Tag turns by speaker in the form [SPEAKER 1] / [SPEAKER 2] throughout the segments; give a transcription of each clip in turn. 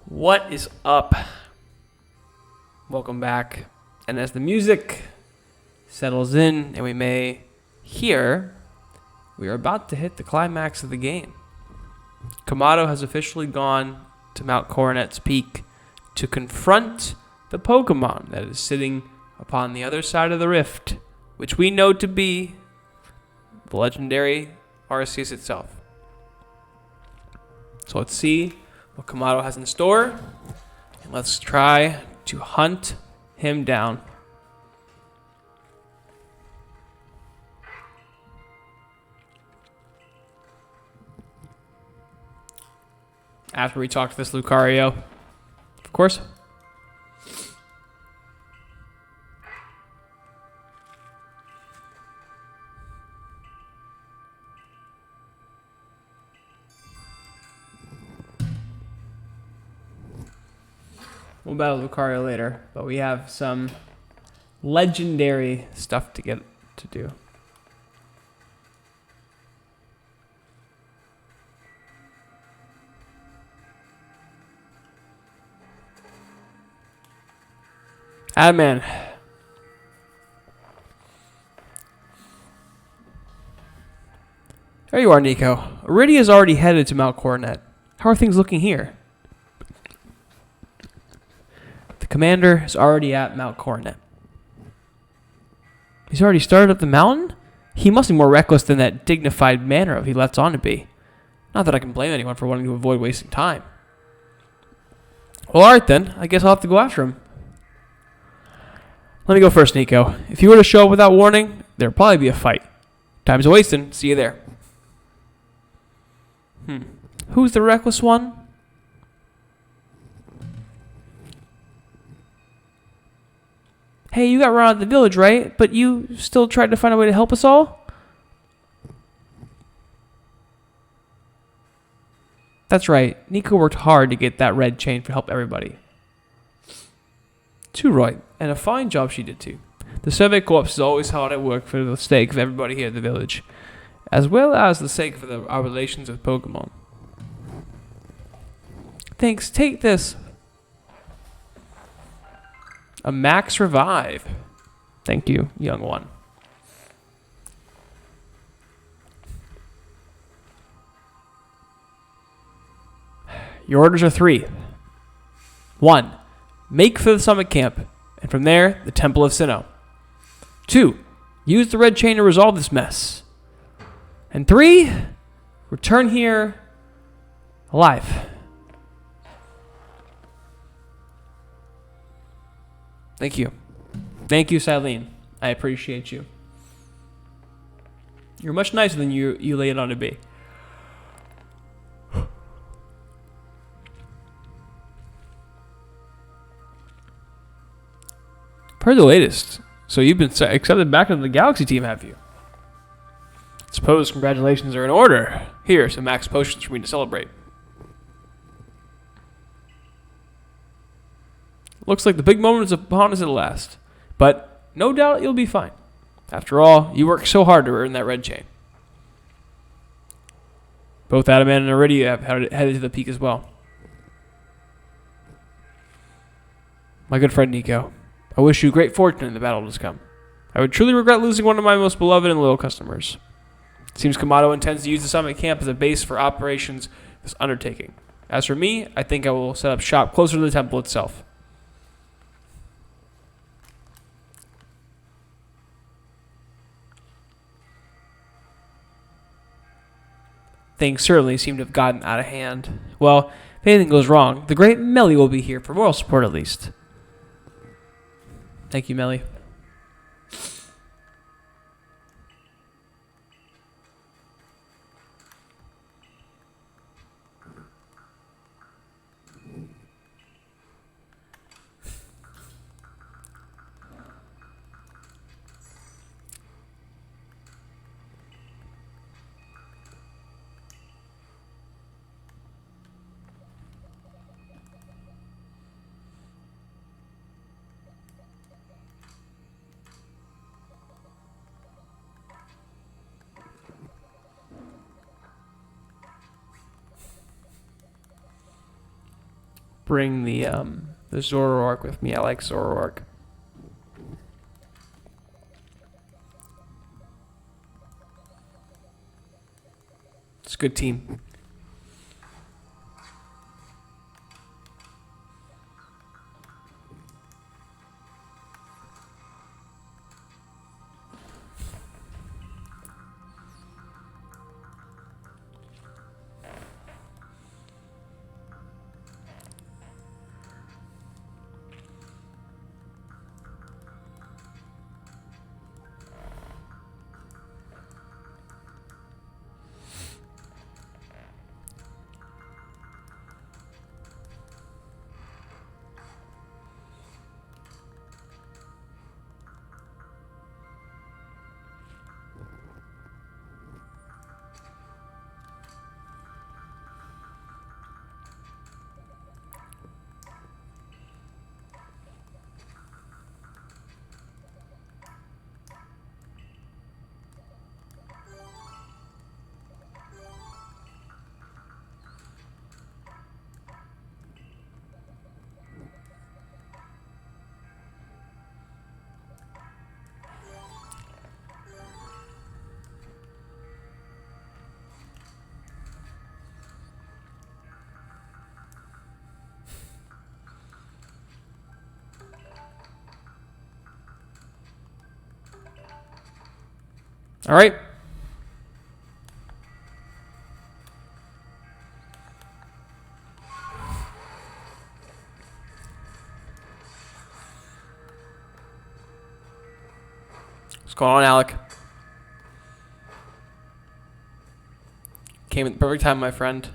[SPEAKER 1] What is up? Welcome back. And as the music settles in and we may hear, we are about to hit the climax of the game. Kamado has officially gone to Mount Coronet's peak to confront the Pokémon that is sitting upon the other side of the rift, which we know to be the legendary Arceus itself. So let's see what Kamado has in store, and let's try to hunt him down. After we talk to this Lucario, of course. We'll battle Lucario later, but we have some legendary stuff to get to do. Man. There you are, Nico. Iridia's already headed to Mount Coronet. How are things looking here? The commander is already at Mount Coronet. He's already started up the mountain? He must be more reckless than that dignified manner he lets on to be. Not that I can blame anyone for wanting to avoid wasting time. Well, alright then. I guess I'll have to go after him. Let me go first, Nico. If you were to show up without warning, there'd probably be a fight. Time's wasting. See you there. Who's the reckless one? Hey, you got run out of the village, right? But you still tried to find a way to help us all? That's right. Nico worked hard to get that red chain to help everybody. Too right. And a fine job she did too. The Survey Corps is always hard at work for the sake of everybody here at the village, as well as the sake of our relations with Pokemon. Thanks, take this. A max revive. Thank you, young one. Your orders are 3. 1. Make for the summit camp, and from there, the Temple of Sinnoh. 2. Use the red chain to resolve this mess. And 3. Return here alive. Thank you. Thank you, Silene. I appreciate you. You're much nicer than you lay it on to be. Heard the latest. So you've been accepted back into the Galaxy team, have you? Suppose congratulations are in order. Here, some max potions for me to celebrate. Looks like the big moment is upon us at last. But no doubt you'll be fine. After all, you worked so hard to earn that red chain. Both Adamant and Iridia have headed to the peak as well. My good friend Nico, I wish you great fortune in the battle to come. I would truly regret losing one of my most beloved and loyal customers. It seems Kamado intends to use the summit camp as a base for operations this undertaking. As for me, I think I will set up shop closer to the temple itself. Things certainly seem to have gotten out of hand. Well, if anything goes wrong, the great Melly will be here for moral support at least. Thank you, Melly. bring the Zoroark with me. I like Zoroark. It's a good team. All right. What's going on, Alec? Came at the perfect time, my friend.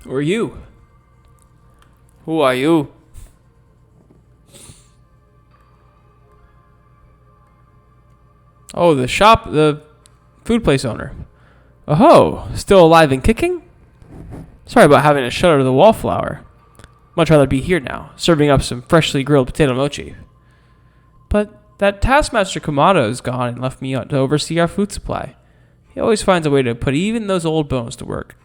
[SPEAKER 1] Who are you? Who are you? Oh, the food place owner. Oh, still alive and kicking? Sorry about having to shut out the wallflower. Much rather be here now, serving up some freshly grilled potato mochi. But that taskmaster Kamado is gone and left me to oversee our food supply. He always finds a way to put even those old bones to work.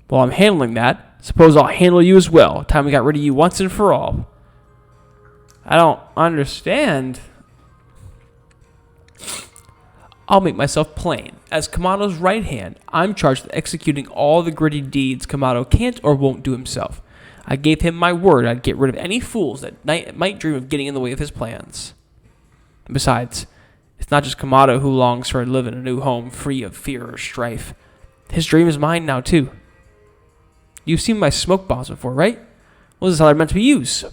[SPEAKER 1] While I'm handling that, suppose I'll handle you as well. Time we got rid of you once and for all. I don't understand. I'll make myself plain. As Kamado's right hand, I'm charged with executing all the gritty deeds Kamado can't or won't do himself. I gave him my word I'd get rid of any fools that might dream of getting in the way of his plans. Besides, it's not just Kamado who longs for a live in a new home free of fear or strife. His dream is mine now, too. You've seen my smoke bombs before, right? Well, this is how they're meant to be used.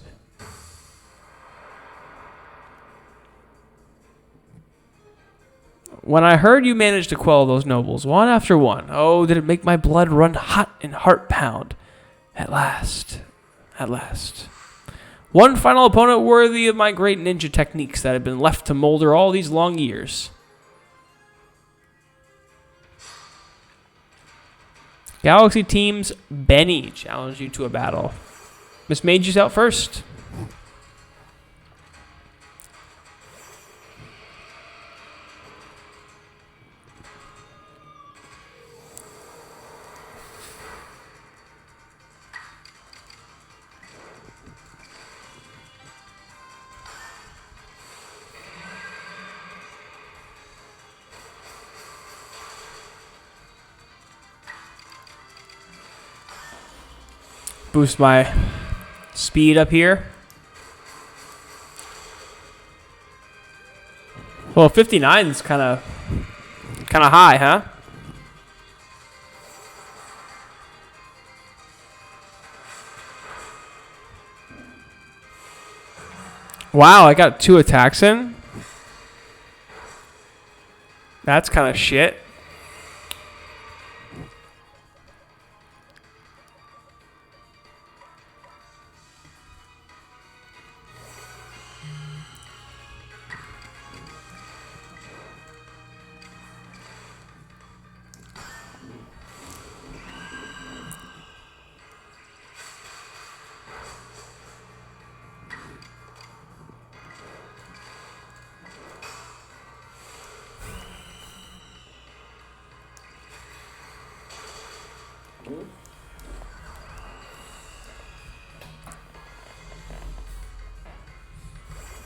[SPEAKER 1] When I heard you managed to quell those nobles, one after one, oh, did it make my blood run hot and heart pound. At last. At last. One final opponent worthy of my great ninja techniques that had been left to molder all these long years. Galaxy Team's Benny challenged you to a battle. Miss Mage's out first. Boost my speed up here. Well, 59 is kind of high, huh? Wow, I got 2 attacks in. That's kind of shit.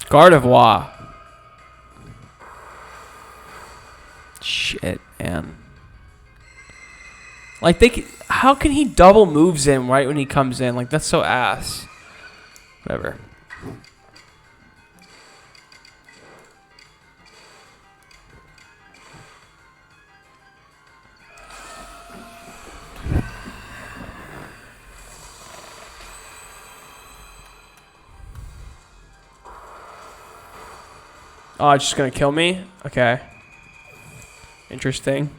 [SPEAKER 1] Gardevoir. Shit, man. Like, how can he double moves in right when he comes in? Like, that's so ass. Whatever. Oh, it's just gonna kill me? Okay. Interesting.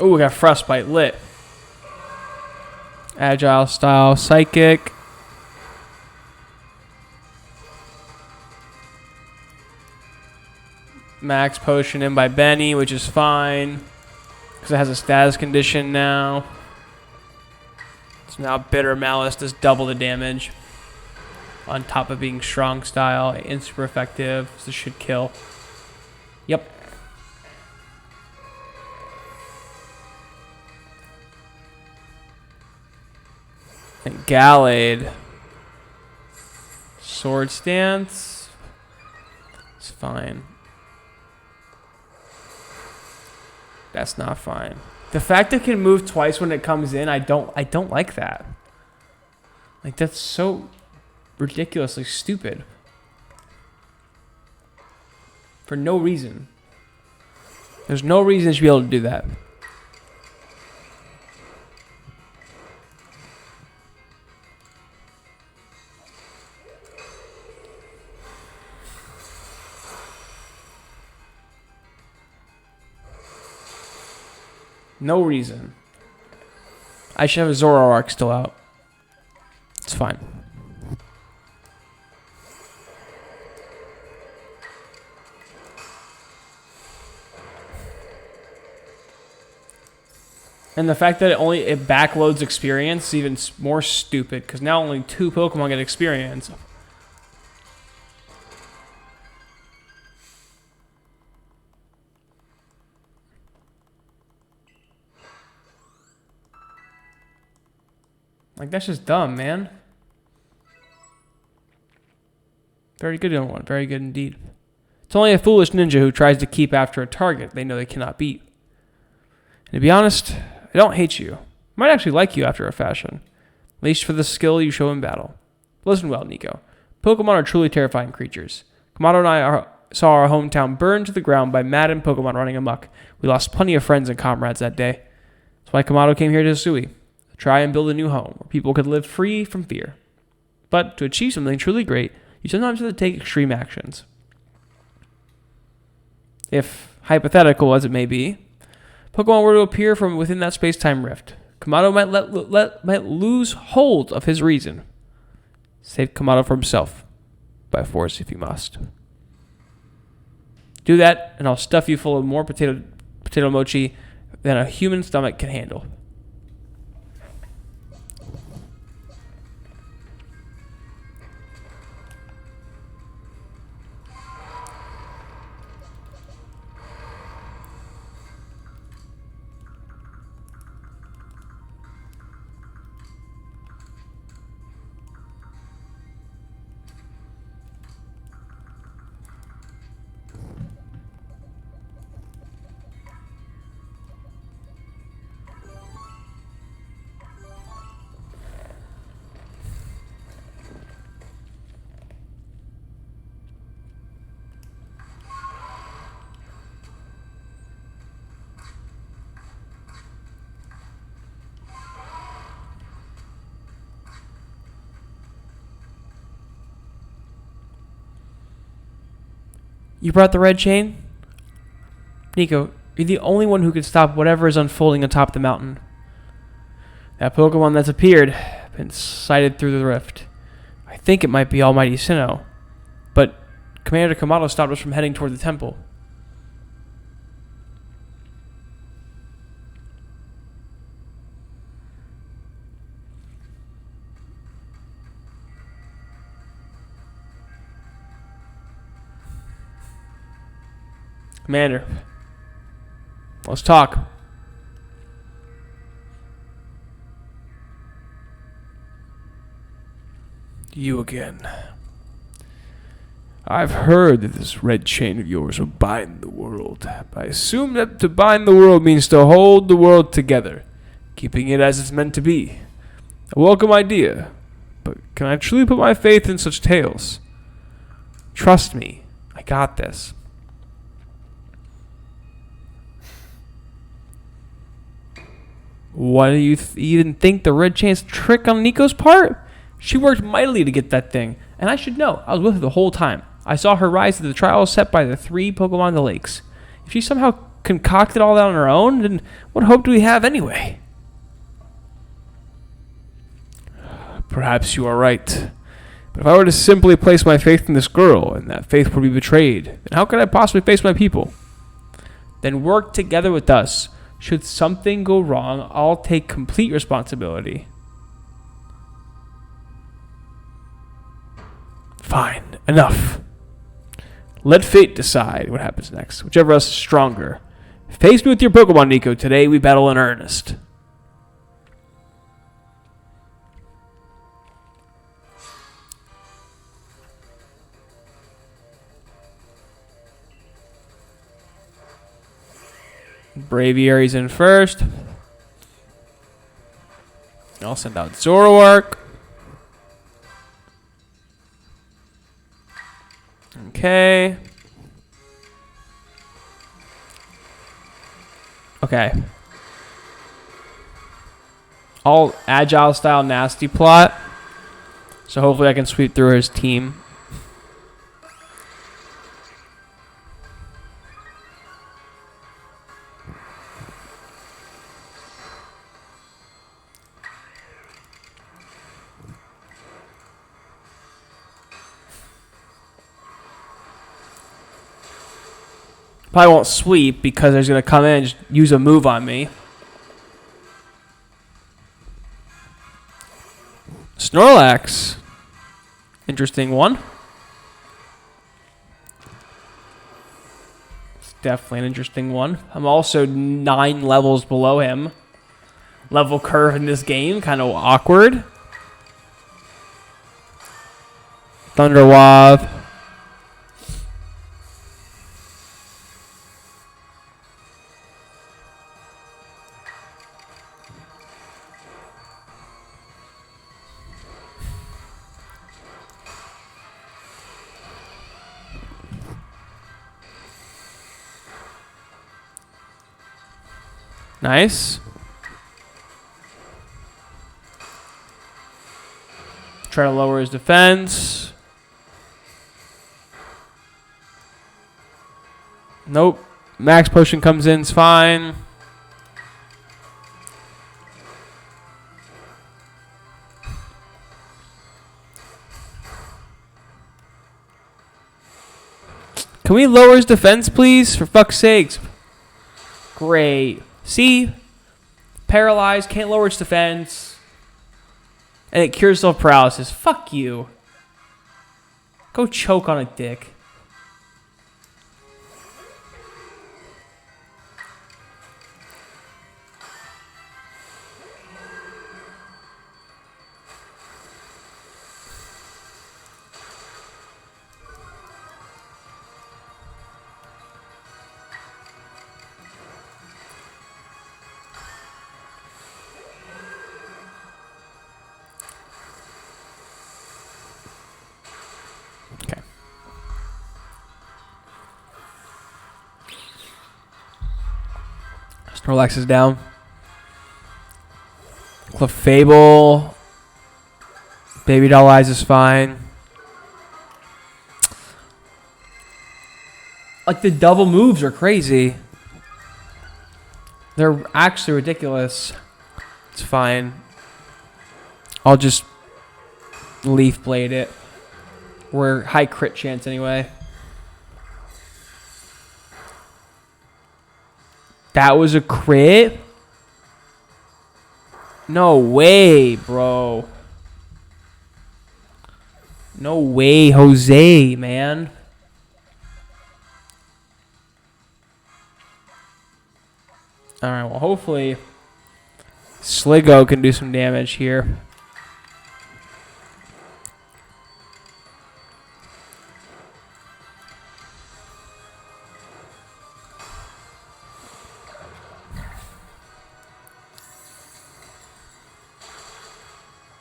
[SPEAKER 1] Oh, we got Frostbite lit. Agile style, psychic. Max potion in by Benny, which is fine. Because it has a status condition now. So now Bitter Malice does double the damage. On top of being strong style and super effective. So this should kill. Yep. And Gallade. Sword Stance. It's fine. That's not fine. The fact it can move twice when it comes in, I don't like that. Like, that's so ridiculously stupid. For no reason. There's no reason it should be able to do that. No reason. I should have a Zoroark still out. It's fine. And the fact that it backloads experience is even more stupid, because now only 2 Pokemon get experience. Like, that's just dumb, man. Very good one. Very good indeed. It's only a foolish ninja who tries to keep after a target they know they cannot beat. And to be honest, I don't hate you. I might actually like you after a fashion. At least for the skill you show in battle. Listen well, Nico. Pokemon are truly terrifying creatures. Kamado and I saw our hometown burned to the ground by maddened Pokemon running amok. We lost plenty of friends and comrades that day. That's why Kamado came here to Hisui. Try and build a new home where people could live free from fear. But to achieve something truly great, you sometimes have to take extreme actions. If hypothetical as it may be, Pokemon were to appear from within that space-time rift, Kamado might lose hold of his reason. Save Kamado from himself, by force if you must. Do that, and I'll stuff you full of more potato mochi than a human stomach can handle. You brought the red chain? Nico, you're the only one who can stop whatever is unfolding atop the mountain. That Pokemon that's appeared, been sighted through the rift. I think it might be Almighty Sinnoh. But Commander Kamado stopped us from heading toward the temple. Commander, let's talk. You again. I've heard that this red chain of yours will bind the world. I assume that to bind the world means to hold the world together, keeping it as it's meant to be. A welcome idea, but can I truly put my faith in such tales? Trust me, I got this. What do you even think the red chain's trick on Nico's part? She worked mightily to get that thing, and I should know. I was with her the whole time. I saw her rise to the trial set by the 3 Pokemon in the lakes. If she somehow concocted all that on her own, then what hope do we have anyway? Perhaps you are right. But if I were to simply place my faith in this girl, and that faith would be betrayed, then how could I possibly face my people? Then work together with us. Should something go wrong, I'll take complete responsibility. Fine, enough. Let fate decide what happens next, whichever of us is stronger. Face me with your Pokemon, Nico. Today we battle in earnest. Braviary's in first. I'll send out Zoroark. Okay. Okay. All agile style nasty plot. So hopefully I can sweep through his team. Probably won't sweep because there's going to come in and just use a move on me. Snorlax. Interesting one. It's definitely an interesting one. I'm also 9 levels below him. Level curve in this game. Kind of awkward. Thunderwave. Nice. Try to lower his defense. Nope. Max potion comes in, it's fine. Can we lower his defense, please? For fuck's sakes. Great. See? Paralyzed, can't lower its defense. And it cures self-paralysis. Fuck you. Go choke on a dick. Snorlax is down. Clefable. Baby Doll Eyes is fine. Like, the double moves are crazy. They're actually ridiculous. It's fine. I'll just Leaf Blade it. We're high crit chance anyway. That was a crit? No way, bro. No way, Jose, man. Alright, well, hopefully Sligo can do some damage here.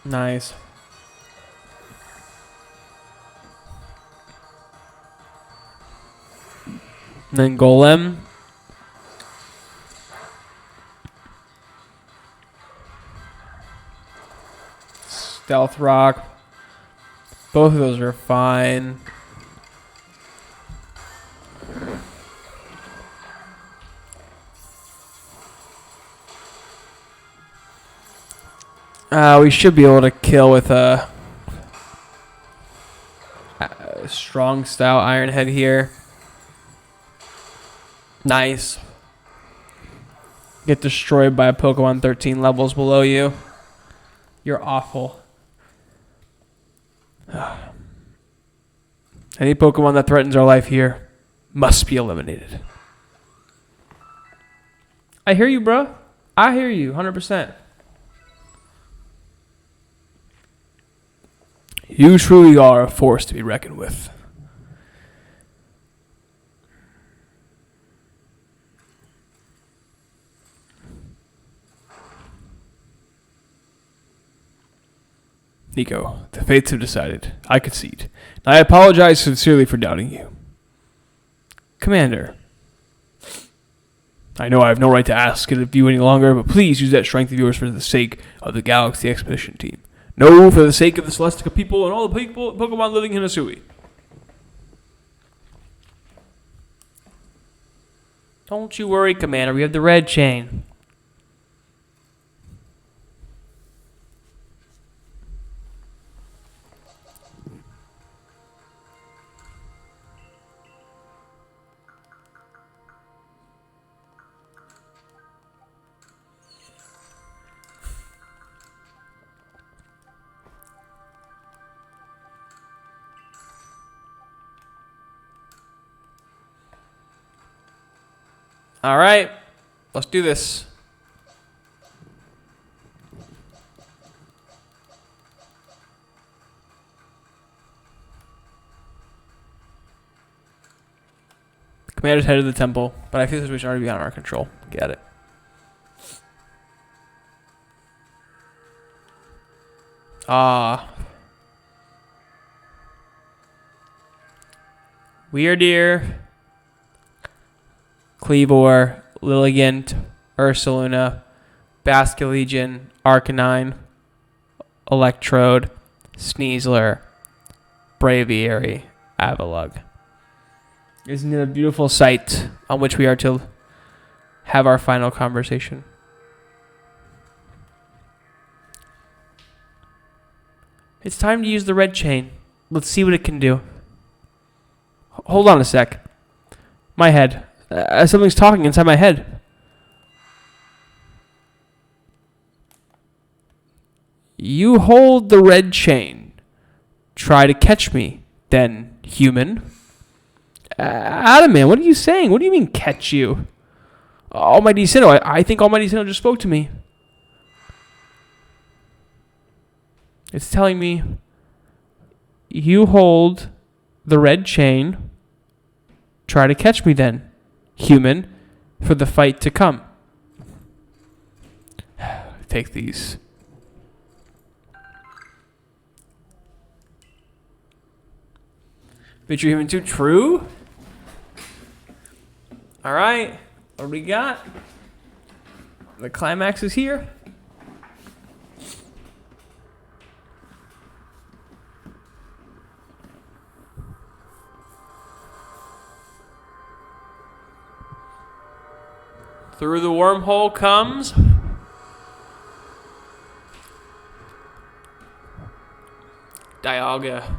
[SPEAKER 1] Nice. And then Golem. Stealth Rock. Both of those are fine. We should be able to kill with a strong style Iron Head here. Nice. Get destroyed by a Pokemon 13 levels below you. You're awful. Any Pokemon that threatens our life here must be eliminated. I hear you, bro. I hear you, 100%. You truly are a force to be reckoned with. Nico, the fates have decided. I concede. I apologize sincerely for doubting you. Commander, I know I have no right to ask it of you any longer, but please use that strength of yours for the sake of the Galaxy Expedition Team. No, for the sake of the Celestica people and all the Pokemon living in Hisui. Don't you worry, Commander. We have the red chain. All right, let's do this. The commander's headed to the temple, but I feel this situation already beyond our control. Get it. Weirdeer, Cleavor, Lilligant, Ursaluna, Basculegion, Arcanine, Electrode, Sneasler, Braviary, Avalugg. Isn't it a beautiful sight on which we are to have our final conversation? It's time to use the red chain. Let's see what it can do. Hold on a sec. My head. Something's talking inside my head. You hold the red chain. Try to catch me, then, human. Adamant, what are you saying? What do you mean, catch you? Almighty Sinnoh, I think Almighty Sinnoh just spoke to me. It's telling me, you hold the red chain. Try to catch me then, human, for the fight to come. Take these. Future Human 2 true? Alright, what do we got? The climax is here. Through the wormhole comes... Dialga.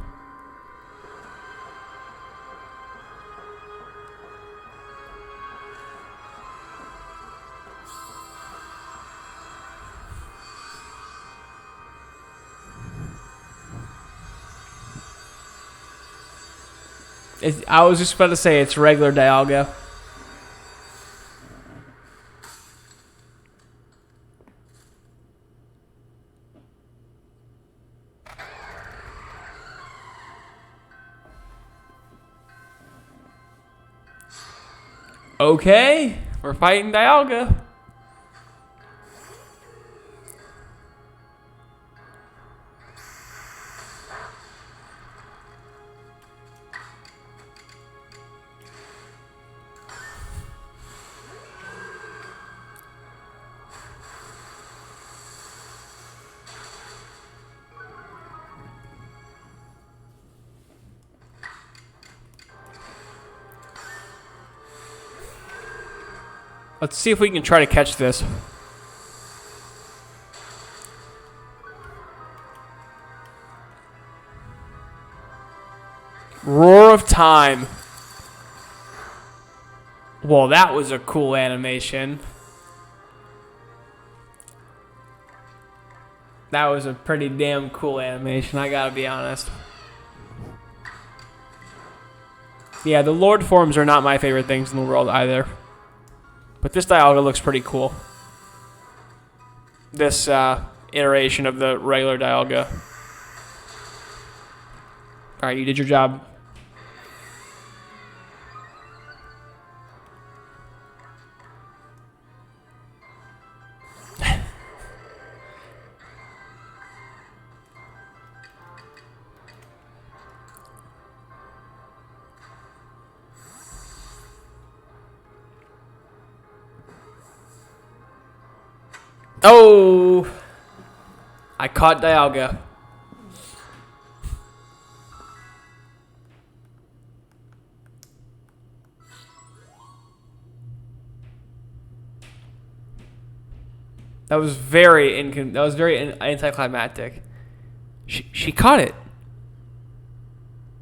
[SPEAKER 1] I was just about to say it's regular Dialga. Okay, we're fighting Dialga. Let's see if we can try to catch this. Roar of Time. Well, that was a cool animation. That was a pretty damn cool animation, I gotta be honest. Yeah, the Lord forms are not my favorite things in the world either. But this Dialga looks pretty cool. This iteration of the regular Dialga. Alright, you did your job. Oh! I caught Dialga. That was very anticlimactic. She caught it.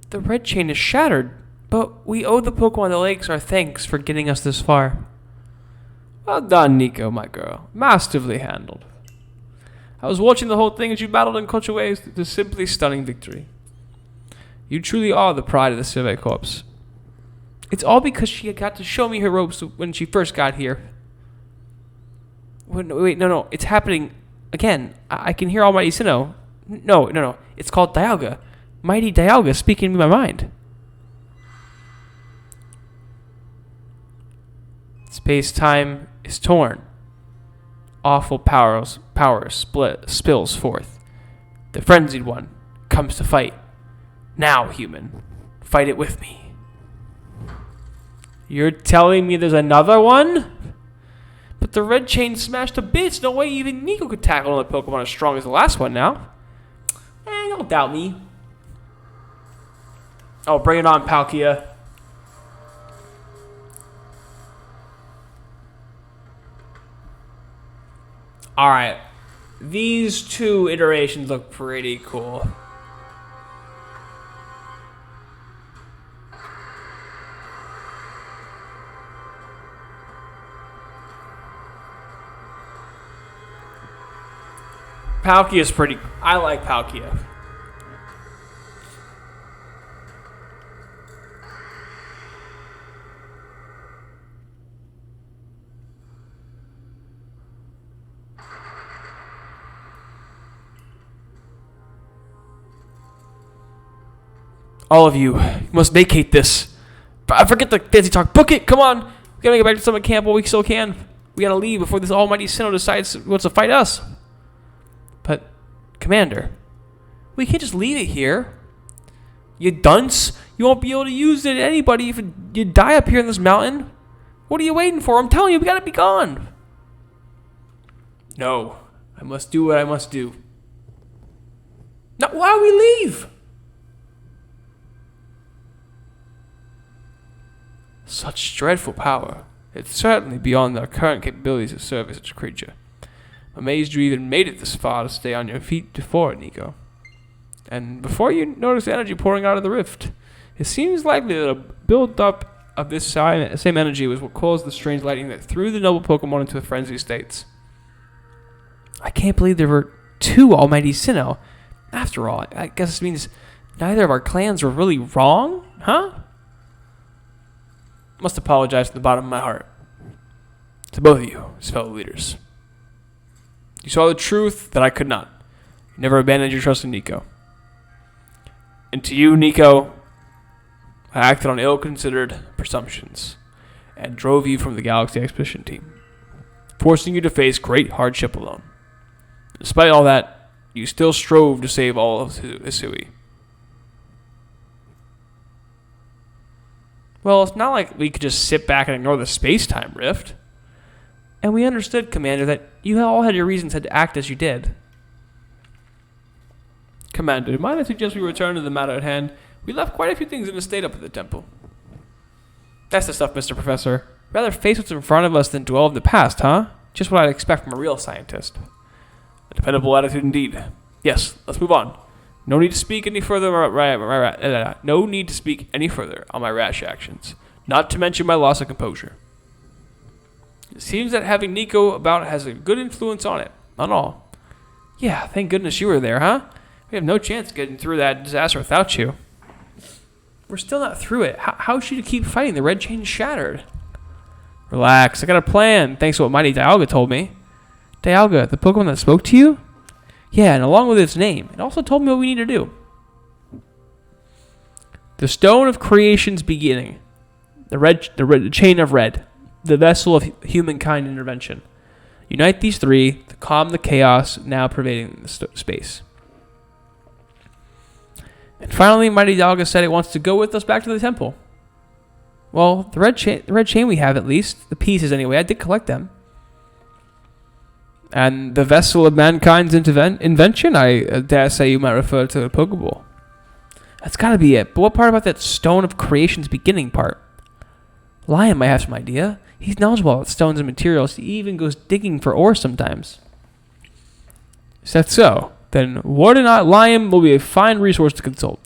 [SPEAKER 1] The red chain is shattered, but we owe the Pokemon the Lakes our thanks for getting us this far. Well done, Nico, my girl. Masterfully handled. I was watching the whole thing as you battled in such a way to simply stunning victory. You truly are the pride of the Survey Corps. It's all because she got to show me her ropes when she first got here. Wait, no. It's happening again. I can hear Almighty Sinnoh. No. It's called Dialga. Mighty Dialga speaking in my mind. Space-time is torn. Awful power spills forth. The frenzied one comes to fight. Now, human, fight it with me. You're telling me there's another one? But the red chain smashed to bits. No way even Nico could tackle another Pokemon as strong as the last one now. Don't doubt me. Oh, bring it on, Palkia. Alright. These two iterations look pretty cool. Palkia is pretty... I like Palkia. All of you must vacate this. Forget the fancy talk. Book it. Come on. We gotta get back to summer camp while we still can. We gotta leave before this almighty Sinnoh decides he wants to fight us. But, Commander, we can't just leave it here. You dunce. You won't be able to use it to anybody if you die up here in this mountain. What are you waiting for? I'm telling you, we gotta be gone. No. I must do what I must do. Now, why do we leave? Such dreadful power. It's certainly beyond our current capabilities to serve as such a creature. I'm amazed you even made it this far to stay on your feet before it, Nico. And before you notice the energy pouring out of the rift, it seems likely that a build-up of this same energy was what caused the strange lightning that threw the noble Pokemon into frenzied states. I can't believe there were two Almighty Sinnoh. After all, I guess this means neither of our clans were really wrong, huh? Must apologize from the bottom of my heart to both of you as fellow leaders. You saw the truth that I could not. You never abandoned your trust in Nico. And to you, Nico, I acted on ill-considered presumptions and drove you from the Galaxy Expedition team, forcing you to face great hardship alone. Despite all that, you still strove to save all of Hisui. Well, it's not like we could just sit back and ignore the space-time rift. And we understood, Commander, that you all had your reasons to act as you did. Commander, might I suggest we return to the matter at hand? We left quite a few things in a state up at the temple. That's the stuff, Mr. Professor. Rather face what's in front of us than dwell in the past, huh? Just what I'd expect from a real scientist. A dependable attitude indeed. Yes, let's move on. No need to speak any further. No need to speak any further on my rash actions. Not to mention my loss of composure. It seems that having Nico about has a good influence on it. On all. Yeah, thank goodness you were there, huh? We have no chance of getting through that disaster without you. We're still not through it. How should you keep fighting? The red chain shattered. Relax. I got a plan, thanks to what Mighty Dialga told me. Dialga, the Pokemon that spoke to you? Yeah, and along with its name, it also told me what we need to do. The Stone of Creation's beginning. The chain of red. The vessel of humankind intervention. Unite these three to calm the chaos now pervading the space. And finally, Mighty Dialga said it wants to go with us back to the temple. Well, the red chain we have, at least. The pieces, anyway. I did collect them. And the vessel of mankind's invention, I dare say you might refer to the Pokeball. That's got to be it. But what part about that Stone of Creation's beginning part? Lion might have some idea. He's knowledgeable about stones and materials. He even goes digging for ore sometimes. Is that so? Then Warden Lion will be a fine resource to consult.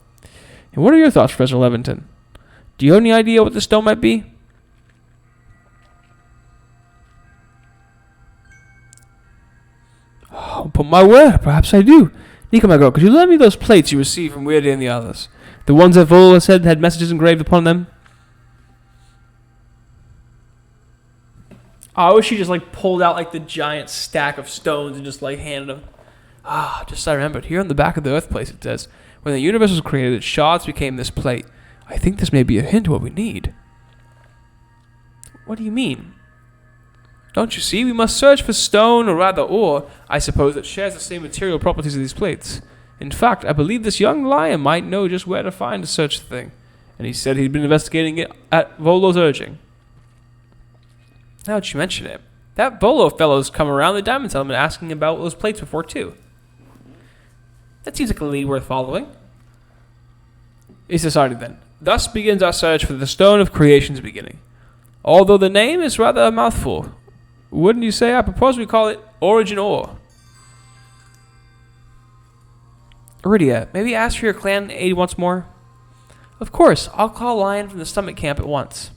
[SPEAKER 1] And what are your thoughts, Professor Leventon? Do you have any idea what the stone might be? Oh, put my word, perhaps I do. Nico, my girl, could you lend me those plates you received from Weirdy and the others? The ones that Vola said had messages engraved upon them? I wish she just pulled out the giant stack of stones and just handed them. Just I remembered. Here on the back of the Earth place it says, when the universe was created, its shards became this plate. I think this may be a hint to what we need. What do you mean? Don't you see? We must search for stone, or rather ore, I suppose, that shares the same material properties of these plates. In fact, I believe this young lion might know just where to find such a thing. And he said he'd been investigating it at Volo's urging. Now that you mention it, that Volo fellow's come around the Diamond Settlement asking about those plates before, too. That seems like a lead worth following. It's decided then. Thus begins our search for the Stone of Creation's beginning. Although the name is rather a mouthful. Wouldn't you say? I propose we call it Origin Ore. Iridia, maybe ask for your clan aid once more? Of course, I'll call Lion from the Summit Camp at once.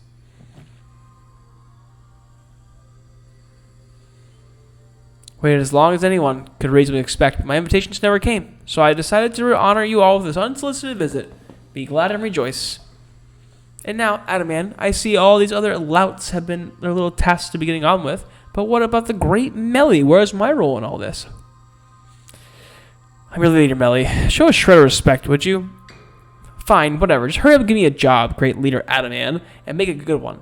[SPEAKER 1] Waited as long as anyone could reasonably expect, but my invitations never came, so I decided to honor you all with this unsolicited visit. Be glad and rejoice. And now, Adaman, I see all these other louts have been their little tasks to be getting on with, but what about the great Melly? Where's my role in all this? I'm your leader, Melly. Show a shred of respect, would you? Fine, whatever. Just hurry up and give me a job, great leader Adaman, and make it a good one.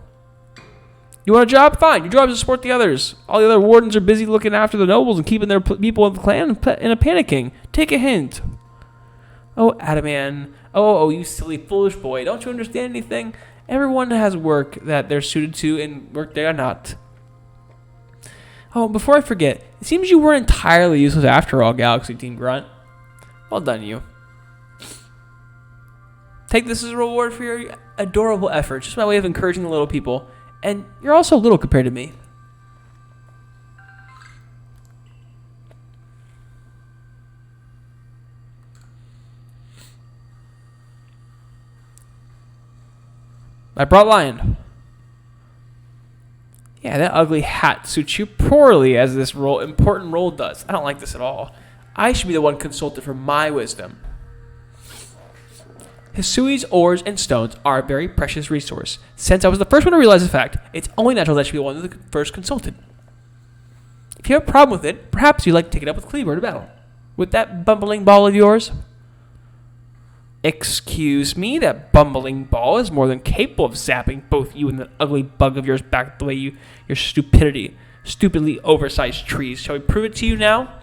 [SPEAKER 1] You want a job? Fine. Your job is to support the others. All the other wardens are busy looking after the nobles and keeping their people in the clan in a panicking. Take a hint. Oh, Adaman. Oh, you silly, foolish boy. Don't you understand anything? Everyone has work that they're suited to and work they are not. Oh, before I forget, it seems you weren't entirely useless after all, Galaxy Team Grunt. Well done, you. Take this as a reward for your adorable efforts. Just my way of encouraging the little people. And you're also little compared to me. I brought Lion. Yeah, that ugly hat suits you poorly as this important role does. I don't like this at all. I should be the one consulted for my wisdom. Hisui's ores and stones are a very precious resource. Since I was the first one to realize the fact, it's only natural that I should be the one that first consulted. If you have a problem with it, perhaps you'd like to take it up with Cleaver to battle. With that bumbling ball of yours? Excuse me, that bumbling ball is more than capable of zapping both you and that ugly bug of yours back the way your stupidly oversized trees. Shall we prove it to you now?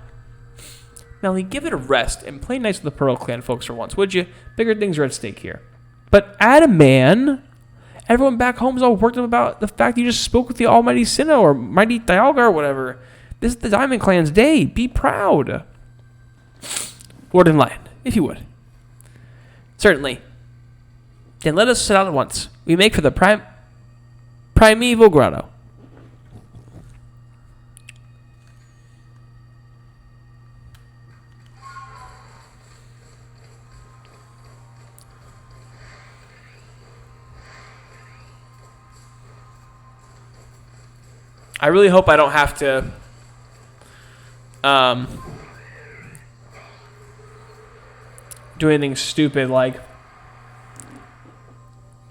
[SPEAKER 1] Melly, give it a rest and play nice with the Pearl Clan folks for once, would you? Bigger things are at stake here. But Adaman, everyone back home is all worked up about the fact that you just spoke with the almighty Sinnoh or mighty Dialga or whatever. This is the Diamond Clan's day. Be proud. Warden Lion, if you would. Certainly. Then let us set out at once. We make for the primeval grotto. I really hope I don't have to do anything stupid like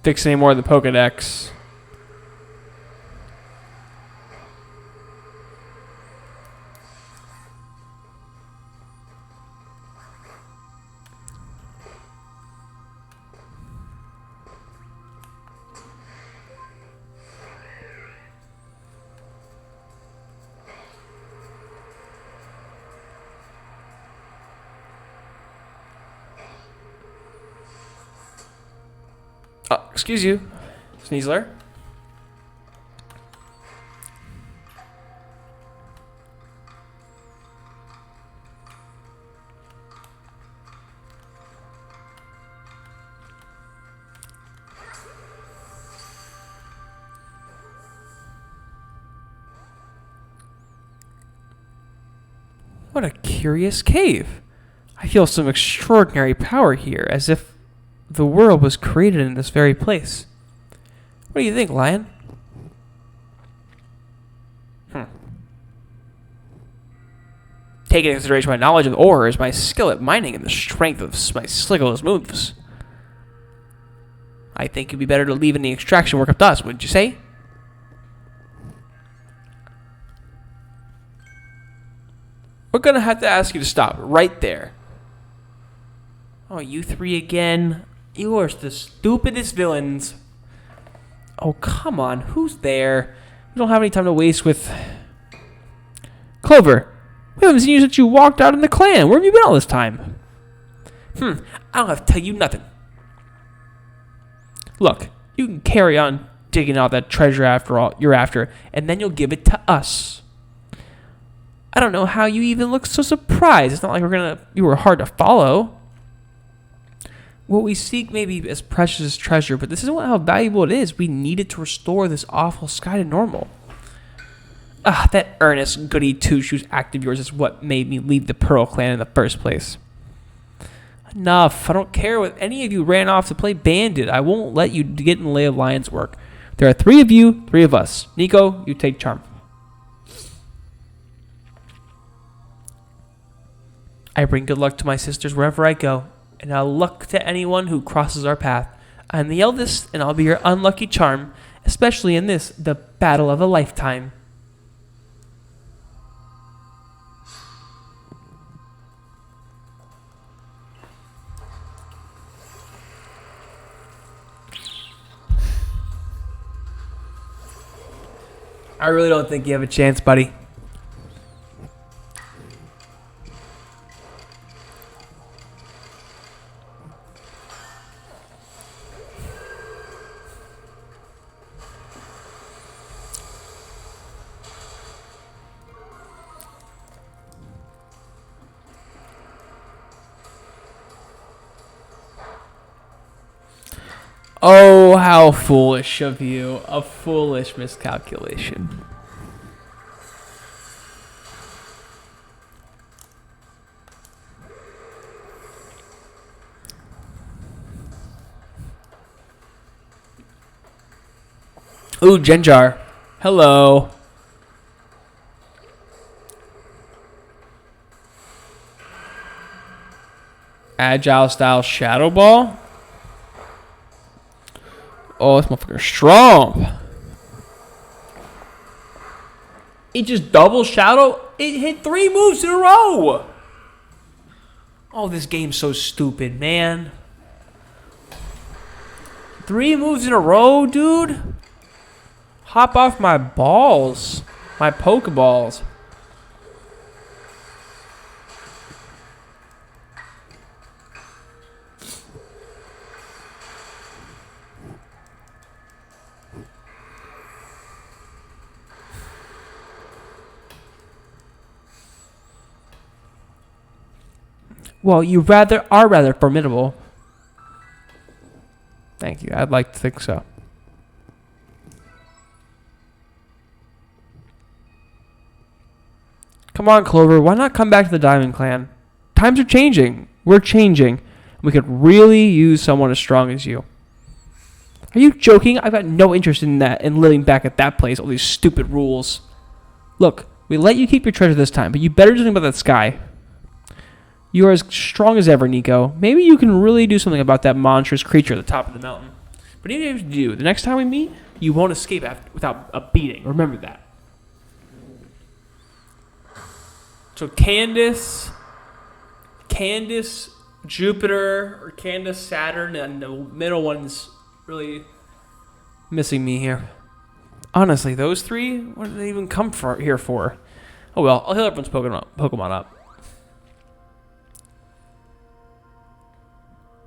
[SPEAKER 1] fix any more of the Pokedex. Excuse you, Sneasler. What a curious cave. I feel some extraordinary power here, as if the world was created in this very place. What do you think, Lion? Taking into consideration my knowledge of ores, my skill at mining, and the strength of my Slickless moves, I think it'd be better to leave any extraction work up to us, wouldn't you say? We're gonna have to ask you to stop right there. Oh, you three again? You are the stupidest villains. Oh, come on. Who's there? We don't have any time to waste with... Clover, we haven't seen you since you walked out in the clan. Where have you been all this time? I don't have to tell you nothing. Look, you can carry on digging out that treasure after all you're after, and then you'll give it to us. I don't know how you even look so surprised. It's not like you were hard to follow. What we seek may be as precious as treasure, but this isn't how valuable it is. We needed to restore this awful sky to normal. That earnest, goody two-shoes act of yours is what made me leave the Pearl Clan in the first place. Enough. I don't care if any of you ran off to play bandit. I won't let you get in the lay of Lion's work. There are 3 of you, 3 of us. Nico, you take charm. I bring good luck to my sisters wherever I go, and I'll luck to anyone who crosses our path. I'm the eldest, and I'll be your unlucky charm, especially in this, the battle of a lifetime. I really don't think you have a chance, buddy. Oh, how foolish of you. A foolish miscalculation. Ooh, Genjar. Hello. Agile style Shadow Ball. Oh, this motherfucker's strong. It just double Shadow. It hit 3 moves in a row. Oh, this game's so stupid, man. 3 moves in a row, dude. Hop off my balls. My Pokeballs. Well, you are rather formidable. Thank you. I'd like to think so. Come on, Clover. Why not come back to the Diamond Clan? Times are changing. We're changing. We could really use someone as strong as you. Are you joking? I've got no interest in that, in living back at that place. All these stupid rules. Look, we let you keep your treasure this time, but you better do something about that sky. You are as strong as ever, Nico. Maybe you can really do something about that monstrous creature at the top of the mountain. But even if you do, the next time we meet, you won't escape without a beating. Remember that. So Candace, Jupiter, or Candace, Saturn, and the middle one's really missing me here. Honestly, those 3, what did they even come here for? Oh well, I'll heal everyone's Pokemon up.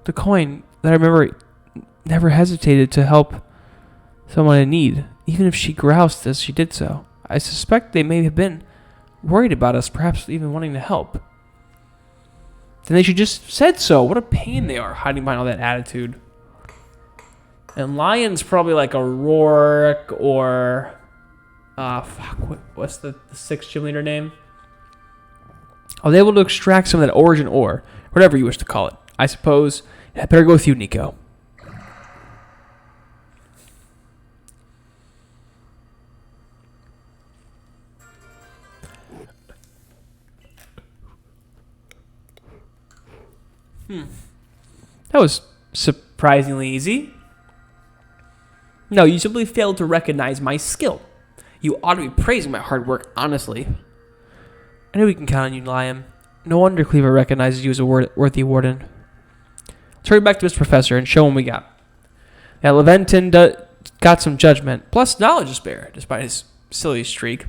[SPEAKER 1] The coin that I remember never hesitated to help someone in need, even if she groused as she did so. I suspect they may have been worried about us, perhaps even wanting to help. Then they should just said so. What a pain they are, hiding behind all that attitude. And Lion's probably like a Roark or... what's the 6th gym leader name? I was able to extract some of that origin ore, whatever you wish to call it. I suppose I better go with you, Nico. That was surprisingly easy. No, you simply failed to recognize my skill. You ought to be praising my hard work, honestly. I know we can count on you, Liam. No wonder Cleaver recognizes you as a worthy warden. Let's hurry back to his professor and show him we got. Yeah, Leventon got some judgment, plus knowledge to spare, despite his silly streak.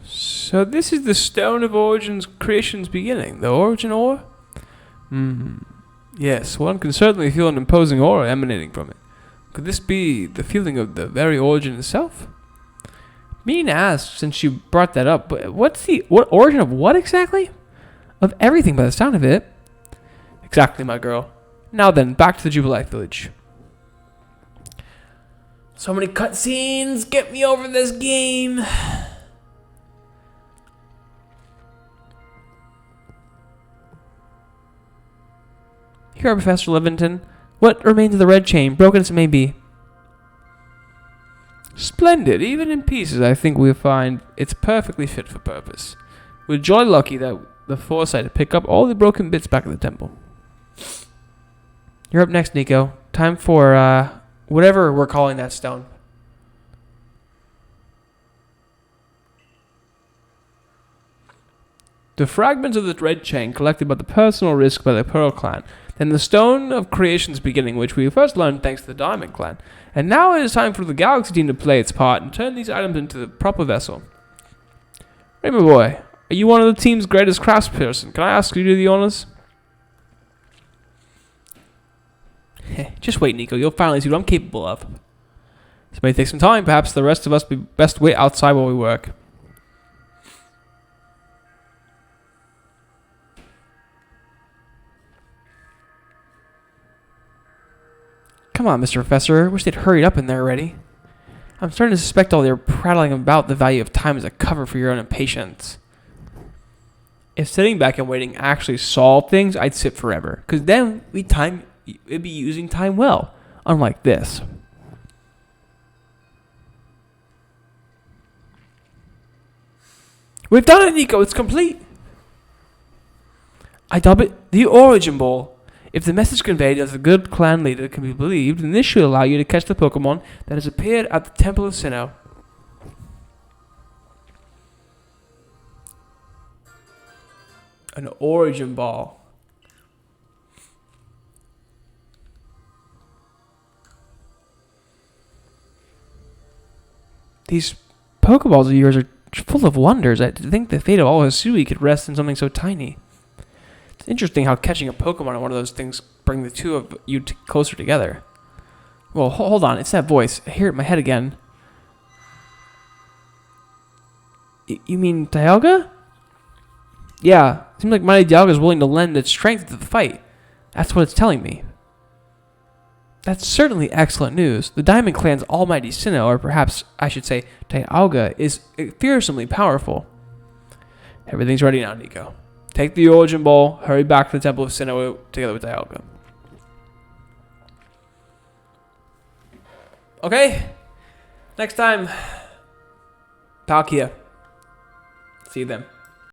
[SPEAKER 1] So this is the Stone of Origin's creation's beginning, the origin ore? Yes, one can certainly feel an imposing aura emanating from it. Could this be the feeling of the very origin itself? Meaning to ask, since you brought that up, but what origin of what exactly? Of everything by the sound of it. Exactly, my girl. Now then, back to the Jubilite Village. So many cutscenes, get me over this game. Here, Professor Livingston. What remains of the red chain, broken as it may be? Splendid. Even in pieces, I think we'll find it's perfectly fit for purpose. We're jolly lucky that the foresight to pick up all the broken bits back at the temple. You're up next, Nico. Time for, whatever we're calling that stone. The fragments of the red chain collected by the personal risk by the Pearl Clan, then the Stone of Creation's beginning, which we first learned thanks to the Diamond Clan. And now it is time for the Galaxy team to play its part and turn these items into the proper vessel. Rainbow Boy, are you one of the team's greatest craftsperson? Can I ask you to do the honors? Just wait, Nico. You'll finally see what I'm capable of. This may take some time. Perhaps the rest of us be best wait outside while we work. Come on, Mr. Professor. Wish they'd hurried up in there already. I'm starting to suspect all their prattling about the value of time as a cover for your own impatience. If sitting back and waiting actually solved things, I'd sit forever. Because then it'd be using time well. Unlike this. We've done it, Nico. It's complete. I dub it the Origin Bowl. If the message conveyed as a good clan leader can be believed, then this should allow you to catch the Pokémon that has appeared at the Temple of Sinnoh. An Origin Ball. These Pokeballs of yours are full of wonders. I think the fate of all Hisui could rest in something so tiny. It's interesting how catching a Pokemon on one of those things bring the two of you closer together. Well, hold on. It's that voice. I hear it in my head again. You mean Dialga? Yeah. Seems like Mighty Dialga is willing to lend its strength to the fight. That's what it's telling me. That's certainly excellent news. The Diamond Clan's almighty Sinnoh, or perhaps I should say Dialga, is fearsomely powerful. Everything's ready now, Nico. Take the Origin Ball, hurry back to the Temple of Sinnoh together with Dialga. Okay. Next time, Palkia. See you then.